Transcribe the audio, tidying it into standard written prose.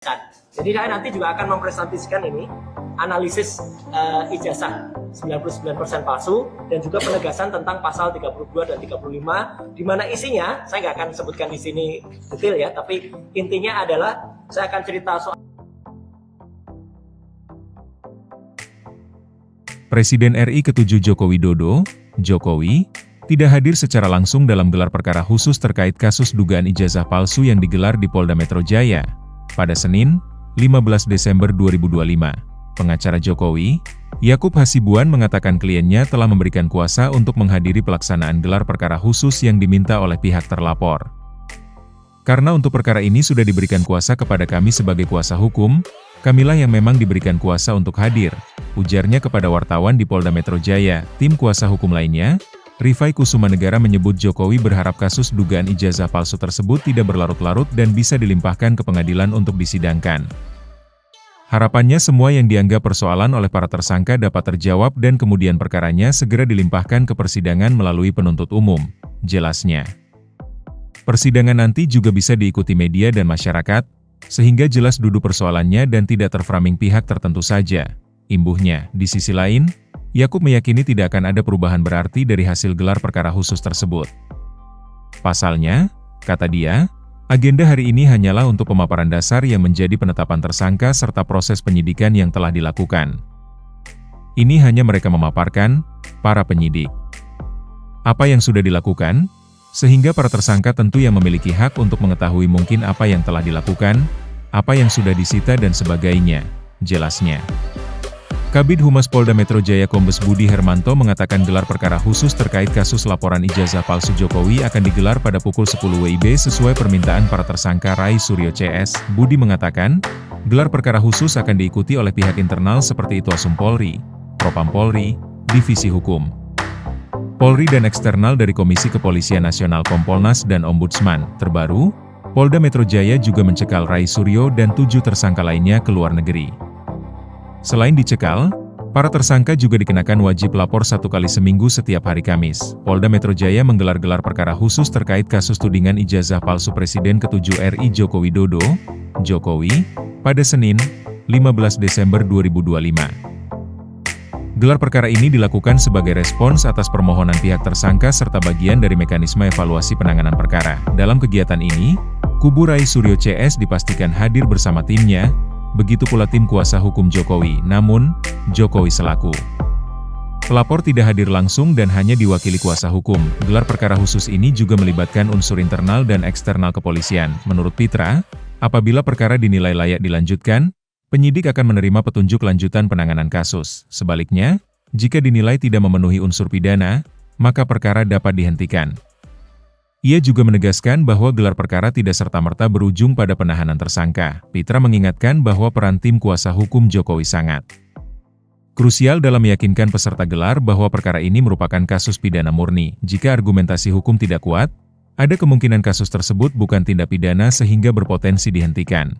Jadi saya nanti juga akan mempresentasikan ini analisis ijazah 99% palsu dan juga penegasan tentang pasal 32 dan 35 di mana isinya saya nggak akan sebutkan di sini detail ya, tapi intinya adalah saya akan cerita soal Presiden RI ke-7 Joko Widodo, Jokowi, tidak hadir secara langsung dalam gelar perkara khusus terkait kasus dugaan ijazah palsu yang digelar di Polda Metro Jaya pada Senin, 15 Desember 2025. Pengacara Jokowi, Yakub Hasibuan mengatakan kliennya telah memberikan kuasa untuk menghadiri pelaksanaan gelar perkara khusus yang diminta oleh pihak terlapor. Karena untuk perkara ini sudah diberikan kuasa kepada kami sebagai kuasa hukum, kamilah yang memang diberikan kuasa untuk hadir, ujarnya kepada wartawan di Polda Metro Jaya. Tim kuasa hukum lainnya, Rifai Kusumanegara, menyebut Jokowi berharap kasus dugaan ijazah palsu tersebut tidak berlarut-larut dan bisa dilimpahkan ke pengadilan untuk disidangkan. Harapannya semua yang dianggap persoalan oleh para tersangka dapat terjawab dan kemudian perkaranya segera dilimpahkan ke persidangan melalui penuntut umum, jelasnya. Persidangan nanti juga bisa diikuti media dan masyarakat, sehingga jelas duduk persoalannya dan tidak terframing pihak tertentu saja, imbuhnya. Di sisi lain, Yakub meyakini tidak akan ada perubahan berarti dari hasil gelar perkara khusus tersebut. Pasalnya, kata dia, agenda hari ini hanyalah untuk pemaparan dasar yang menjadi penetapan tersangka serta proses penyidikan yang telah dilakukan. Ini hanya mereka memaparkan, para penyidik, apa yang sudah dilakukan, sehingga para tersangka tentu yang memiliki hak untuk mengetahui mungkin apa yang telah dilakukan, apa yang sudah disita dan sebagainya, jelasnya. Kabid Humas Polda Metro Jaya Kombes Budi Hermanto mengatakan gelar perkara khusus terkait kasus laporan ijazah palsu Jokowi akan digelar pada pukul 10 WIB sesuai permintaan para tersangka Rai Suryo CS. Budi mengatakan, gelar perkara khusus akan diikuti oleh pihak internal seperti Itwasum Polri, Propam Polri, Divisi Hukum Polri dan eksternal dari Komisi Kepolisian Nasional Kompolnas dan Ombudsman. Terbaru, Polda Metro Jaya juga mencekal Rai Suryo dan 7 tersangka lainnya ke luar negeri. Selain dicekal, para tersangka juga dikenakan wajib lapor 1 kali seminggu setiap hari Kamis. Polda Metro Jaya menggelar gelar perkara khusus terkait kasus tudingan ijazah palsu Presiden ke-7 RI Joko Widodo, Jokowi, pada Senin, 15 Desember 2025. Gelar perkara ini dilakukan sebagai respons atas permohonan pihak tersangka serta bagian dari mekanisme evaluasi penanganan perkara. Dalam kegiatan ini, kubu Rai Suryo CS dipastikan hadir bersama timnya, begitu pula tim kuasa hukum Jokowi. Namun, Jokowi selaku pelapor tidak hadir langsung dan hanya diwakili kuasa hukum. Gelar perkara khusus ini juga melibatkan unsur internal dan eksternal kepolisian. Menurut Pitra, apabila perkara dinilai layak dilanjutkan, penyidik akan menerima petunjuk lanjutan penanganan kasus. Sebaliknya, jika dinilai tidak memenuhi unsur pidana, maka perkara dapat dihentikan. Ia juga menegaskan bahwa gelar perkara tidak serta-merta berujung pada penahanan tersangka. Pitra mengingatkan bahwa peran tim kuasa hukum Jokowi sangat krusial dalam meyakinkan peserta gelar bahwa perkara ini merupakan kasus pidana murni. Jika argumentasi hukum tidak kuat, ada kemungkinan kasus tersebut bukan tindak pidana sehingga berpotensi dihentikan.